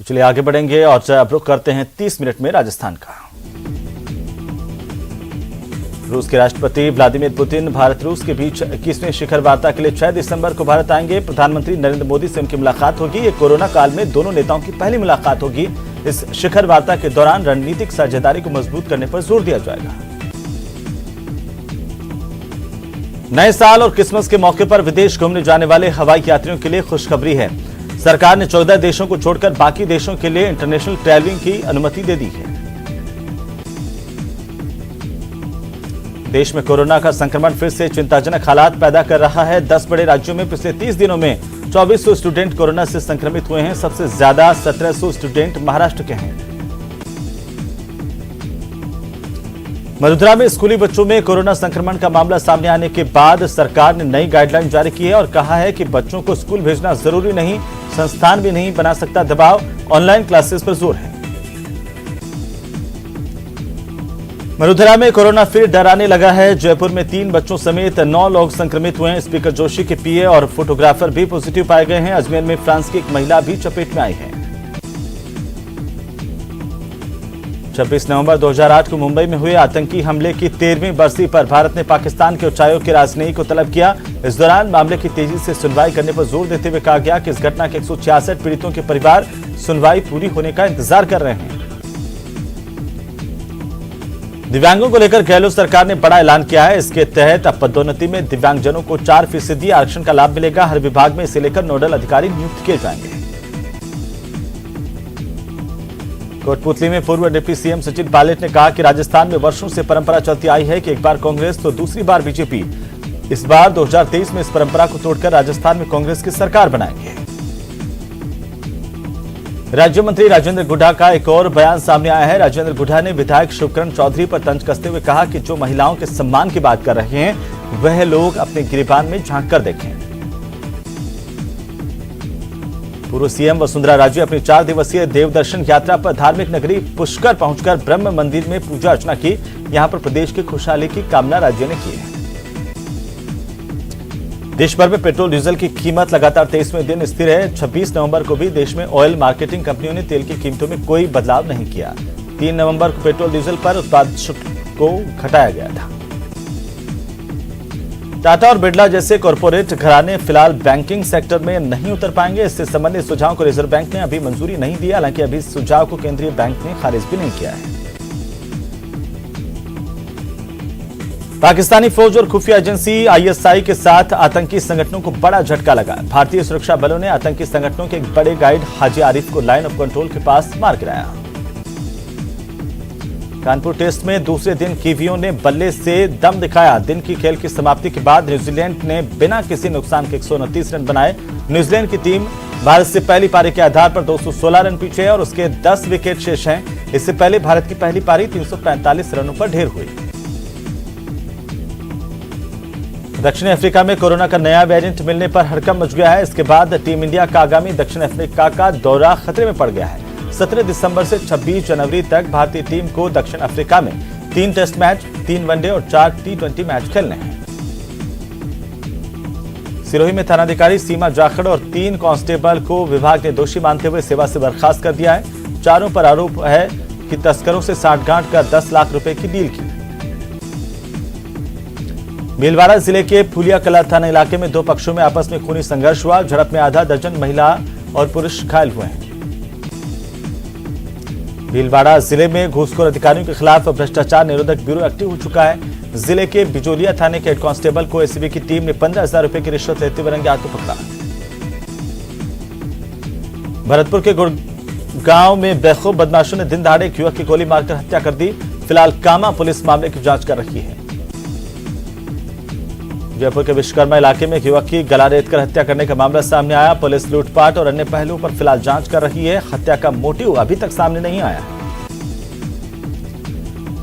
चलिए आगे बढ़ेंगे और अब रुख करते हैं 30 मिनट में राजस्थान का। रूस के राष्ट्रपति व्लादिमीर पुतिन भारत रूस के बीच 21वें शिखर वार्ता के लिए 6 दिसंबर को भारत आएंगे। प्रधानमंत्री नरेंद्र मोदी से उनकी मुलाकात होगी। ये कोरोना काल में दोनों नेताओं की पहली मुलाकात होगी। इस शिखर वार्ता के दौरान रणनीतिक साझेदारी को मजबूत करने पर जोर दिया जाएगा। नए साल और क्रिसमस के मौके पर विदेश घूमने जाने वाले हवाई यात्रियों के लिए खुशखबरी है। सरकार ने 14 देशों को छोड़कर बाकी देशों के लिए इंटरनेशनल ट्रैवलिंग की अनुमति दे दी है। देश में कोरोना का संक्रमण फिर से चिंताजनक हालात पैदा कर रहा है। 10 बड़े राज्यों में पिछले 30 दिनों में 2400 स्टूडेंट कोरोना से संक्रमित हुए हैं। सबसे ज्यादा 1700 स्टूडेंट महाराष्ट्र के हैं। मदुरा में स्कूली बच्चों में कोरोना संक्रमण का मामला सामने आने के बाद सरकार ने नई गाइडलाइन जारी की है और कहा है कि बच्चों को स्कूल भेजना जरूरी नहीं, संस्थान भी नहीं बना सकता दबाव। ऑनलाइन क्लासेस पर जोर है। मदुरा में कोरोना फिर डराने लगा है। जयपुर में 3 बच्चों समेत 9 लोग संक्रमित हुए हैं। स्पीकर जोशी के पीए और फोटोग्राफर भी पॉजिटिव पाए गए हैं। अजमेर में फ्रांस की एक महिला भी चपेट में आई है। 26 नवंबर 2008 को मुंबई में हुए आतंकी हमले की 13वीं बरसी पर भारत ने पाकिस्तान के उच्चायोग के राजनयिक को तलब किया। इस दौरान मामले की तेजी से सुनवाई करने पर जोर देते हुए कहा गया कि इस घटना के 166 पीड़ितों के परिवार सुनवाई पूरी होने का इंतजार कर रहे हैं। दिव्यांगों को लेकर गहलोत सरकार ने बड़ा ऐलान किया है। इसके तहत अब पदोन्नति में दिव्यांगजनों को 4% आरक्षण का लाभ मिलेगा। हर विभाग में इसे लेकर नोडल अधिकारी नियुक्त किए जाएंगे। कोटपुतली में पूर्व डिप्टी सीएम सचिन पायलट ने कहा कि राजस्थान में वर्षों से परंपरा चलती आई है कि एक बार कांग्रेस तो दूसरी बार बीजेपी। इस बार 2023 में इस परंपरा को तोड़कर राजस्थान में कांग्रेस की सरकार बनाएंगे। राज्य मंत्री राजेंद्र गुड्डा का एक और बयान सामने आया है। राजेंद्र गुड्डा ने विधायक शुभकरण चौधरी पर तंज कसते हुए कहा कि जो महिलाओं के सम्मान की बात कर रहे हैं वह लोग अपने गिरेबान में झांक कर देखें। पूर्व सीएम वसुंधरा राजे अपनी 4 दिवसीय देवदर्शन यात्रा पर धार्मिक नगरी पुष्कर पहुंचकर ब्रह्म मंदिर में पूजा अर्चना की। यहां पर प्रदेश की खुशहाली की कामना राज्य ने की है। देश भर में पेट्रोल डीजल की कीमत लगातार 23वें दिन स्थिर है। 26 नवंबर को भी देश में ऑयल मार्केटिंग कंपनियों ने तेल की कीमतों में कोई बदलाव नहीं किया। 3 नवंबर को पेट्रोल डीजल पर उत्पाद शुल्क को घटाया गया था। टाटा और बिरला जैसे कॉरपोरेट घराने फिलहाल बैंकिंग सेक्टर में नहीं उतर पाएंगे। इससे संबंधित सुझाव को रिजर्व बैंक ने अभी मंजूरी नहीं दी। हालांकि अभी इस सुझाव को केंद्रीय बैंक ने खारिज भी नहीं किया है। पाकिस्तानी फौज और खुफिया एजेंसी आईएसआई के साथ आतंकी संगठनों को बड़ा झटका लगा। भारतीय सुरक्षा बलों ने आतंकी संगठनों के एक बड़े गाइड हाजी आरिफ को लाइन ऑफ कंट्रोल के पास मार गिराया। कानपुर टेस्ट में दूसरे दिन कीवियों ने बल्ले से दम दिखाया। दिन की खेल की समाप्ति के बाद न्यूजीलैंड ने बिना किसी नुकसान के 129 रन बनाए। न्यूजीलैंड की टीम भारत से पहली पारी के आधार पर 216 रन पीछे है और उसके 10 विकेट शेष हैं। इससे पहले भारत की पहली पारी 345 रनों पर ढेर हुई। दक्षिण अफ्रीका में कोरोना का नया वेरिएंट मिलने पर हड़कंप मच गया है। इसके बाद टीम इंडिया का आगामी दक्षिण अफ्रीका का दौरा खतरे में पड़ गया है। 17 दिसंबर से 26 जनवरी तक भारतीय टीम को दक्षिण अफ्रीका में 3 टेस्ट मैच, 3 वनडे और 4 T20 मैच खेलने हैं। सिरोही में थानाधिकारी सीमा जाखड़ और 3 कांस्टेबल को विभाग ने दोषी मानते हुए सेवा से बर्खास्त कर दिया है। चारों पर आरोप है कि तस्करों से साठगांठ कर 10 लाख रुपए की डील की। भीलवाड़ा जिले के फुलिया कला थाना इलाके में 2 पक्षों में आपस में खूनी संघर्ष हुआ। झड़प में आधा दर्जन महिला और पुरुष घायल हुए हैं। भीलवाड़ा जिले में घूसखोर अधिकारियों के खिलाफ भ्रष्टाचार निरोधक ब्यूरो एक्टिव हो चुका है। जिले के बिजोलिया थाने के हेड कांस्टेबल को एसीबी की टीम ने 15,000 रुपए की रिश्वत लेते हुए रंगे हाथों पकड़ा। भरतपुर के गुड़गांव में बेखौफ बदमाशों ने दिन दहाड़े एक युवक की गोली मारकर हत्या कर दी। फिलहाल कामा पुलिस मामले की जांच कर रही है। जयपुर के विश्वकर्मा इलाके में एक युवक की गला रेतकर हत्या करने का मामला सामने आया। पुलिस लूटपाट और अन्य पहलुओं पर फिलहाल जांच कर रही है। हत्या का मोटिव अभी तक सामने नहीं आया।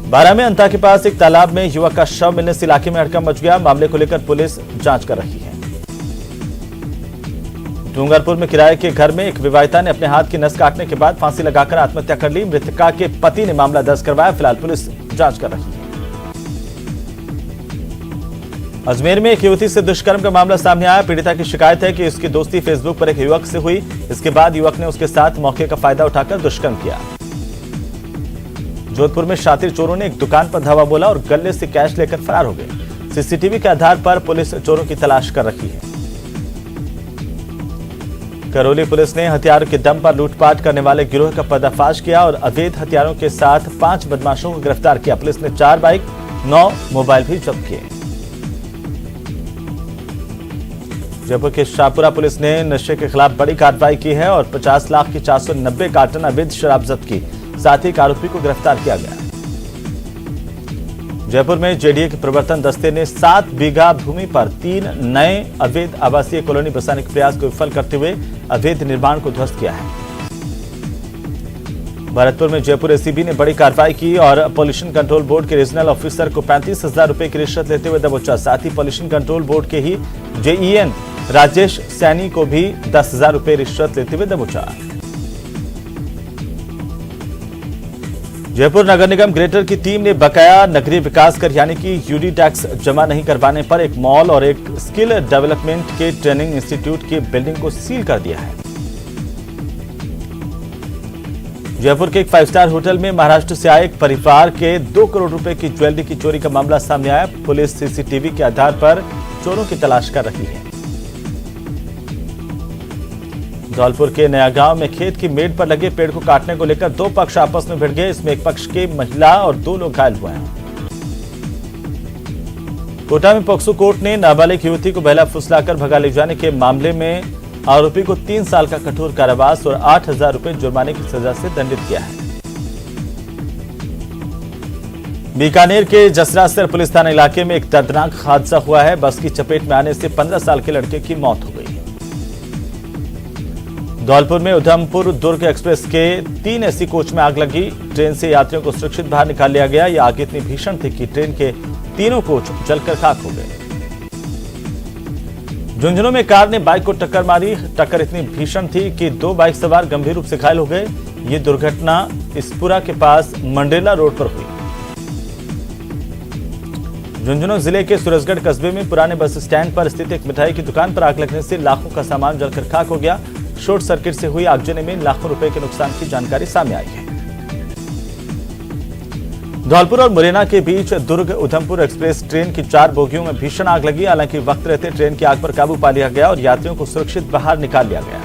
बारां में अंता के पास एक तालाब में युवक का शव मिलने से इलाके में हड़कंप मच गया। मामले को लेकर पुलिस जांच कर रही है। डूंगरपुर में किराए के घर में एक विवाहिता ने अपने हाथ की नस काटने के बाद फांसी लगाकर आत्महत्या कर ली। मृतका के पति ने मामला दर्ज करवाया। फिलहाल पुलिस जांच कर रही है। अजमेर में एक युवती से दुष्कर्म का मामला सामने आया। पीड़िता की शिकायत है कि उसकी दोस्ती फेसबुक पर एक युवक से हुई। इसके बाद युवक ने उसके साथ मौके का फायदा उठाकर दुष्कर्म किया। जोधपुर में शातिर चोरों ने एक दुकान पर धावा बोला और गले से कैश लेकर फरार हो गए। सीसीटीवी के आधार पर पुलिस चोरों की तलाश कर रही है। करौली पुलिस ने हथियारों के दम पर लूटपाट करने वाले गिरोह का पर्दाफाश किया और अवैध हथियारों के साथ 5 बदमाशों को गिरफ्तार किया। पुलिस ने 4 बाइक 9 मोबाइल भी जब्त किए। जयपुर के शाहपुरा पुलिस ने नशे के खिलाफ बड़ी कार्रवाई की है और 50 लाख की 490 कार्टन अवैध शराब जब्त की। साथ ही एक आरोपी को गिरफ्तार किया गया। जयपुर में जेडीए के प्रवर्तन दस्ते ने 7 बीघा भूमि पर 3 नए अवैध आवासीय कॉलोनी बसाने के प्रयास को विफल करते हुए अवैध निर्माण को ध्वस्त किया है। भरतपुर में जयपुर एसीबी ने बड़ी कार्रवाई की और पॉल्यूशन कंट्रोल बोर्ड के रीजनल ऑफिसर को 35,000 रुपए की रिश्वत लेते हुए दबोचा। साथ ही पॉल्यूशन कंट्रोल बोर्ड के ही जेईएन राजेश सैनी को भी 10,000 रुपए रिश्वत लेते हुए दबोचा। जयपुर नगर निगम ग्रेटर की टीम ने बकाया नगरीय विकास कर यानी कि यूडी टैक्स जमा नहीं करवाने पर एक मॉल और एक स्किल डेवलपमेंट के ट्रेनिंग इंस्टीट्यूट की बिल्डिंग को सील कर दिया है। जयपुर के एक 5 स्टार होटल में महाराष्ट्र से आए एक परिवार के 2 करोड़ रुपए की ज्वेलरी की चोरी का मामला सामने आया। पुलिस सीसीटीवी के आधार पर चोरों की तलाश कर रही है। धौलपुर के नया गांव में खेत की मेड़ पर लगे पेड़ को काटने को लेकर 2 पक्ष आपस में भिड़ गए। इसमें एक पक्ष की महिला और 2 लोग घायल हुए हैं। कोटा में पॉक्सो कोर्ट ने नाबालिग युवती को बहला फुसलाकर भगा ले जाने के मामले में आरोपी को 3 साल का कठोर कारावास और 8,000 रुपए जुर्माने की सजा से दंडित किया है। बीकानेर के जसरासर पुलिस थाना इलाके में एक दर्दनाक हादसा हुआ है। बस की चपेट में आने से 15 साल के लड़के की मौत हो गई। धौलपुर में उधमपुर दुर्ग एक्सप्रेस के 3 एसी कोच में आग लगी। ट्रेन से यात्रियों को सुरक्षित बाहर निकाल लिया गया। यह आग इतनी भीषण थी कि ट्रेन के तीनों कोच जलकर खाक हो गए। झुंझुनू में कार ने बाइक को टक्कर मारी। टक्कर इतनी भीषण थी कि 2 बाइक सवार गंभीर रूप से घायल हो गए। ये दुर्घटना इसपुरा के पास मंडेला रोड पर हुई। झुंझुनू जिले के सूरजगढ़ कस्बे में पुराने बस स्टैंड पर स्थित एक मिठाई की दुकान पर आग लगने से लाखों का सामान जलकर खाक हो गया। शॉर्ट सर्किट से हुई आगजनी में लाखों रुपए के नुकसान की जानकारी सामने आई है। धौलपुर और मुरैना के बीच दुर्ग उधमपुर एक्सप्रेस ट्रेन की 4 बोगियों में भीषण आग लगी। हालांकि वक्त रहते ट्रेन की आग पर काबू पा लिया गया और यात्रियों को सुरक्षित बाहर निकाल लिया गया।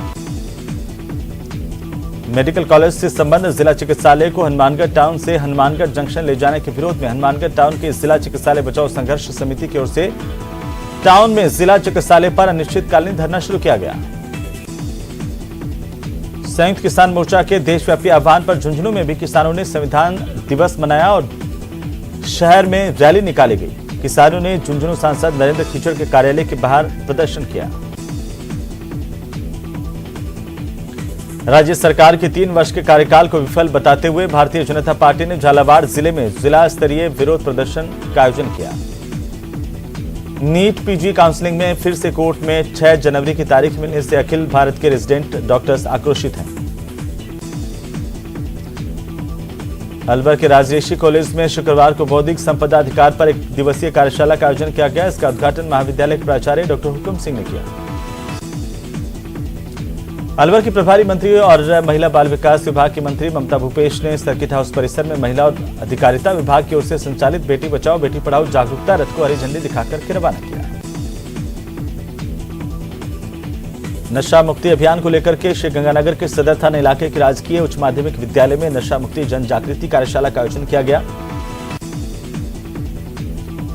मेडिकल कॉलेज से संबंध जिला चिकित्सालय को हनुमानगढ़ टाउन से हनुमानगढ़ जंक्शन ले जाने के विरोध में हनुमानगढ़ टाउन के जिला चिकित्सालय बचाओ संघर्ष समिति की ओर से टाउन में जिला चिकित्सालय पर अनिश्चितकालीन धरना शुरू किया गया। संयुक्त किसान मोर्चा के देशव्यापी आह्वान पर झुंझुनू में भी किसानों ने संविधान दिवस मनाया और शहर में रैली निकाली गई। किसानों ने झुंझुनू सांसद नरेंद्र खीचड़ के कार्यालय के बाहर प्रदर्शन किया। राज्य सरकार के 3 वर्ष के कार्यकाल को विफल बताते हुए भारतीय जनता पार्टी ने झालावाड़ जिले में जिला स्तरीय विरोध प्रदर्शन का आयोजन किया। नीट पीजी काउंसलिंग में फिर से कोर्ट में 6 जनवरी की तारीख मिलने से अखिल भारत के रेजिडेंट डॉक्टर्स आक्रोशित हैं। अलवर के राजऋषि कॉलेज में शुक्रवार को बौद्धिक संपदा अधिकार पर 1 दिवसीय कार्यशाला का आयोजन किया गया। इसका उद्घाटन महाविद्यालय के प्राचार्य डॉक्टर हुकुम सिंह ने किया। अलवर की प्रभारी मंत्री और महिला बाल विकास विभाग की मंत्री ममता भूपेश ने सर्किट हाउस परिसर में महिला और अधिकारिता विभाग की ओर से संचालित बेटी बचाओ बेटी पढ़ाओ जागरूकता रथ को हरी झंडी दिखाकर रवाना किया। नशा मुक्ति अभियान को लेकर के श्रीगंगानगर के सदर थाना इलाके के राजकीय उच्च माध्यमिक विद्यालय में नशा मुक्ति जन जागृति कार्यशाला का आयोजन किया गया।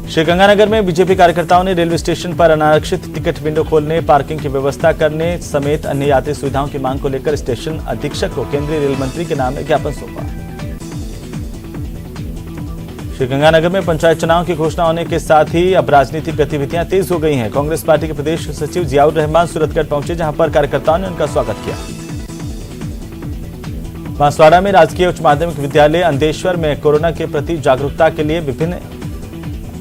श्रीगंगानगर में बीजेपी कार्यकर्ताओं ने रेलवे स्टेशन पर अनारक्षित टिकट विंडो खोलने, पार्किंग की व्यवस्था करने समेत अन्य यात्री सुविधाओं की मांग को लेकर स्टेशन अधीक्षक को केंद्रीय रेल मंत्री के नाम ज्ञापन सौंपा। श्रीगंगानगर में पंचायत चुनाव की घोषणा होने के साथ ही अब राजनीतिक गतिविधियां तेज हो गई हैं। कांग्रेस पार्टी के प्रदेश सचिव जियाउर रहमान सूरतगढ़ पहुंचे, जहां पर कार्यकर्ताओं ने उनका स्वागत किया। बांसवाड़ा में राजकीय उच्च माध्यमिक विद्यालय अंदेश्वर में कोरोना के प्रति जागरूकता के लिए विभिन्न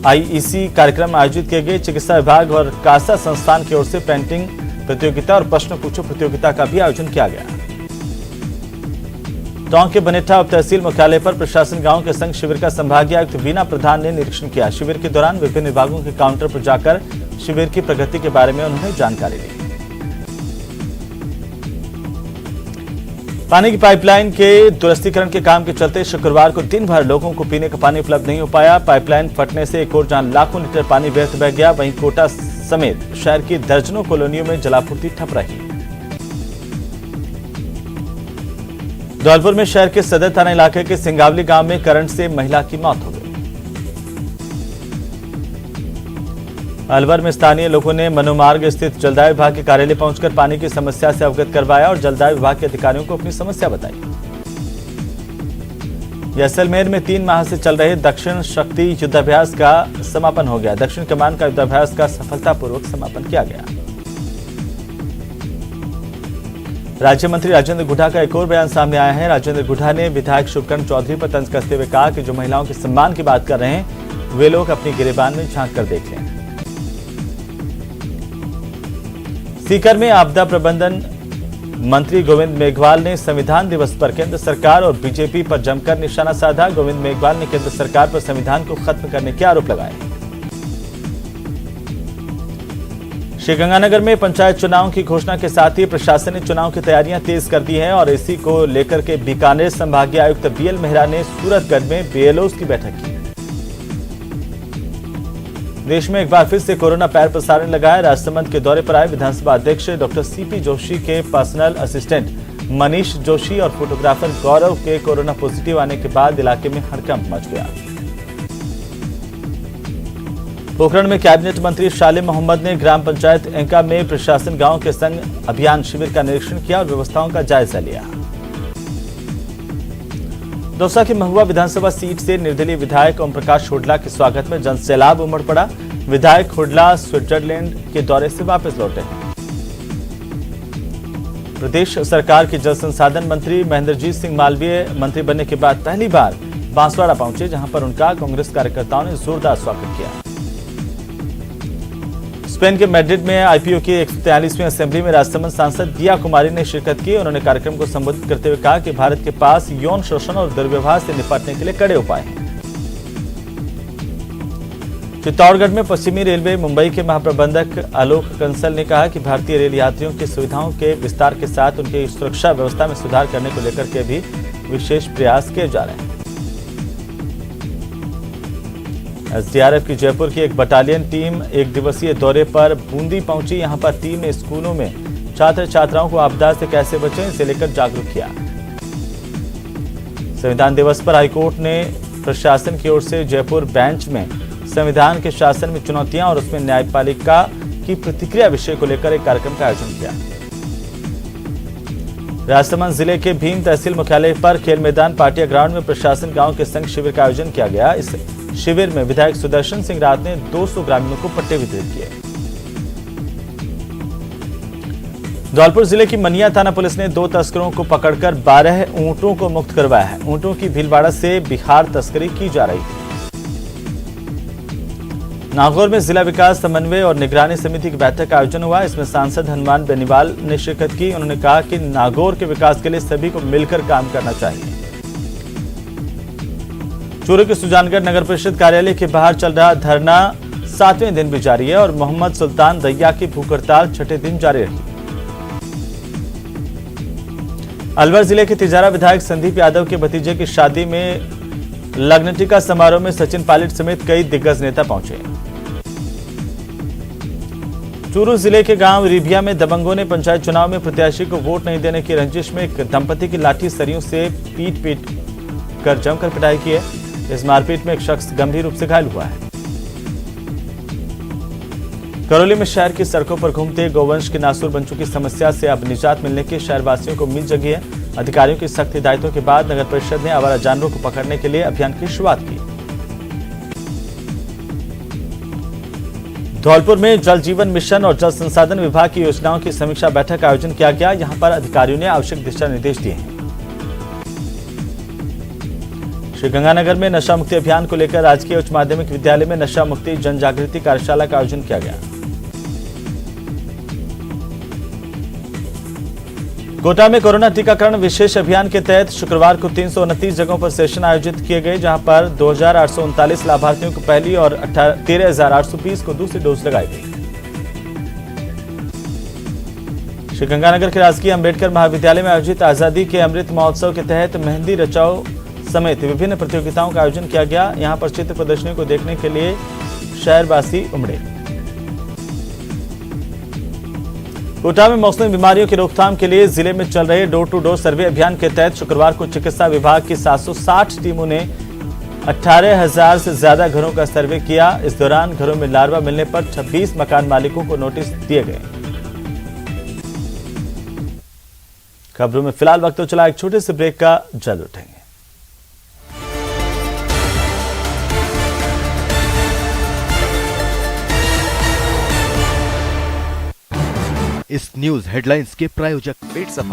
आईईसी कार्यक्रम आयोजित किए गए। चिकित्सा विभाग और कासा संस्थान की ओर से पेंटिंग प्रतियोगिता और प्रश्न पूछो प्रतियोगिता का भी आयोजन किया गया। टोंक के बनेठा उप तहसील मुख्यालय पर प्रशासन गांव के संग शिविर का संभागीय आयुक्त वीना प्रधान ने निरीक्षण किया। शिविर के दौरान विभिन्न विभागों के काउंटर पर जाकर शिविर की प्रगति के बारे में उन्होंने जानकारी दी। पानी की पाइपलाइन के दुरुस्तीकरण के काम के चलते शुक्रवार को दिन भर लोगों को पीने का पानी उपलब्ध नहीं हो पाया। पाइपलाइन फटने से एक ओर जहां लाखों लीटर पानी व्यर्थ बह गया, वहीं कोटा समेत शहर की दर्जनों कॉलोनियों में जलापूर्ति ठप रही। धौलपुर में शहर के सदर थाना इलाके के सिंगावली गांव में करंट से महिला की मौत हो गई। अलवर में स्थानीय लोगों ने मनोमार्ग स्थित जलदाय विभाग के कार्यालय पहुंचकर पानी की समस्या से अवगत करवाया और जलदाय विभाग के अधिकारियों को अपनी समस्या बताई। जैसलमेर में 3 माह से चल रहे दक्षिण शक्ति युद्धाभ्यास का समापन हो गया। दक्षिण कमान का युद्धाभ्यास का सफलतापूर्वक समापन किया गया। राज्य मंत्री राजेंद्र गुढ़ा का एक और बयान सामने आया है। राजेंद्र गुढ़ा ने विधायक शुभकर्ण चौधरी पर तंज कसते हुए कहा कि जो महिलाओं के सम्मान की बात कर रहे हैं वे लोग अपनी गिरेबान में झांक कर देख लें। सीकर में आपदा प्रबंधन मंत्री गोविंद मेघवाल ने संविधान दिवस पर केंद्र सरकार और बीजेपी पर जमकर निशाना साधा। गोविंद मेघवाल ने केंद्र सरकार पर संविधान को खत्म करने के आरोप लगाए। श्रीगंगानगर में पंचायत चुनाव की घोषणा के साथ ही प्रशासन ने चुनाव की तैयारियां तेज कर दी हैं और इसी को लेकर के बीकानेर संभागीय आयुक्त बीएल मेहरा ने सूरतगढ़ में बीएलओ की बैठक की। देश में एक बार फिर से कोरोना पैर पसारने लगा है। राजसमंद के दौरे पर आए विधानसभा अध्यक्ष डॉक्टर सीपी जोशी के पर्सनल असिस्टेंट मनीष जोशी और फोटोग्राफर गौरव के कोरोना पॉजिटिव आने के बाद इलाके में हड़कंप मच गया। पोखरण में कैबिनेट मंत्री शालिम मोहम्मद ने ग्राम पंचायत एंका में प्रशासन गांव के संग अभियान शिविर का निरीक्षण किया और व्यवस्थाओं का जायजा लिया। दौसा की महुआ विधानसभा सीट से निर्दलीय विधायक ओम प्रकाश हुडला के स्वागत में जनसैलाब उमड़ पड़ा। विधायक हुडला स्विट्जरलैंड के दौरे से वापस लौटे हैं। प्रदेश सरकार के जल संसाधन मंत्री महेंद्रजीत सिंह मालवीय मंत्री बनने के बाद पहली बार बांसवाड़ा पहुंचे, जहां पर उनका कांग्रेस कार्यकर्ताओं ने जोरदार स्वागत किया। स्पेन के मैड्रिड में आईपीओ की 143वीं असेंबली में राजसमंद सांसद दिया कुमारी ने शिरकत की। उन्होंने कार्यक्रम को संबोधित करते हुए कहा कि भारत के पास यौन शोषण और दुर्व्यवहार से निपटने के लिए कड़े उपाय हैं। चित्तौड़गढ़ में पश्चिमी रेलवे मुंबई के महाप्रबंधक आलोक कंसल ने कहा कि भारतीय रेल यात्रियों की सुविधाओं के विस्तार के साथ उनकी सुरक्षा व्यवस्था में सुधार करने को लेकर के भी विशेष प्रयास किए जा रहे हैं। एसडीआरएफ की जयपुर की एक बटालियन टीम एक दिवसीय दौरे पर बूंदी पहुंची। यहां पर टीम ने स्कूलों में छात्र छात्राओं को आपदा से कैसे बचें इसे लेकर जागरूक किया। संविधान दिवस पर हाईकोर्ट ने प्रशासन की ओर से जयपुर बेंच में संविधान के शासन में चुनौतियां और उसमें न्यायपालिका की प्रतिक्रिया विषय को लेकर एक कार्यक्रम का आयोजन किया। राजसमंद जिले के भीम तहसील मुख्यालय पर खेल मैदान पाटिया ग्राउंड में प्रशासन गांव के संग शिविर का आयोजन किया गया। इस शिविर में विधायक सुदर्शन सिंह रात ने 200 ग्रामीणों को पट्टे वितरित किए। धौलपुर जिले की मनिया थाना पुलिस ने 2 तस्करों को पकड़कर 12 ऊंटों को मुक्त करवाया है। ऊंटों की भीलवाड़ा से बिहार तस्करी की जा रही थी। नागौर में जिला विकास समन्वय और निगरानी समिति की बैठक का आयोजन हुआ। इसमें सांसद हनुमान बेनीवाल ने शिरकत की। उन्होंने कहा कि नागौर के विकास के लिए सभी को मिलकर काम करना चाहिए। चूरू के सुजानगढ़ नगर परिषद कार्यालय के बाहर चल रहा धरना 7वें दिन भी जारी है और मोहम्मद सुल्तान दैया की भूख हड़ताल 6ठे दिन जारी रही। अलवर जिले के तिजारा विधायक संदीप यादव के भतीजे की शादी में लग्नटिका समारोह में सचिन पायलट समेत कई दिग्गज नेता पहुंचे। चूरू जिले के गांव रिभिया में दबंगों ने पंचायत चुनाव में प्रत्याशी को वोट नहीं देने की रंजिश में एक दंपति की लाठी सरियों से पीट कर जमकर पिटाई की है। इस मारपीट में एक शख्स गंभीर रूप से घायल हुआ है। करौली में शहर की सड़कों पर घूमते गौवंश की नासूर बन चुकी समस्या से अब निजात मिलने की शहरवासियों को उम्मीद जगी है। अधिकारियों की सख्त हिदायतों के बाद नगर परिषद ने आवारा जानवरों को पकड़ने के लिए अभियान की शुरुआत की। धौलपुर में जल जीवन मिशन और जल संसाधन विभाग की योजनाओं की समीक्षा बैठक का आयोजन किया गया। यहां पर अधिकारियों ने आवश्यक दिशा निर्देश दिए हैं। श्रीगंगानगर में नशा मुक्ति अभियान को लेकर राजकीय उच्च माध्यमिक विद्यालय में नशा मुक्ति जन जागृति कार्यशाला का आयोजन किया गया। कोटा में कोरोना टीकाकरण विशेष अभियान के तहत शुक्रवार को 329 जगहों पर सेशन आयोजित किए गए, जहां पर 2839 लाभार्थियों को पहली और 13,820 को दूसरी डोज लगाई गई। श्रीगंगानगर के राजकीय अंबेडकर महाविद्यालय में आयोजित आजादी के अमृत महोत्सव के तहत मेहंदी रचाओ समेत विभिन्न प्रतियोगिताओं का आयोजन किया गया। यहां पर चित्र प्रदर्शनी को देखने के लिए शहरवासी उमड़े। कोटा में मौसमी बीमारियों की रोकथाम के लिए जिले में चल रहे डोर टू डोर सर्वे अभियान के तहत शुक्रवार को चिकित्सा विभाग की 760 टीमों ने 18,000 से ज्यादा घरों का सर्वे किया। इस दौरान घरों में लार्वा मिलने पर 26 मकान मालिकों को नोटिस दिए गए। खबरों में फिलहाल वक्त तो चला एक छोटे से ब्रेक का, जल्द उठेंगे। इस न्यूज हेडलाइंस के प्रायोजक पेट सफा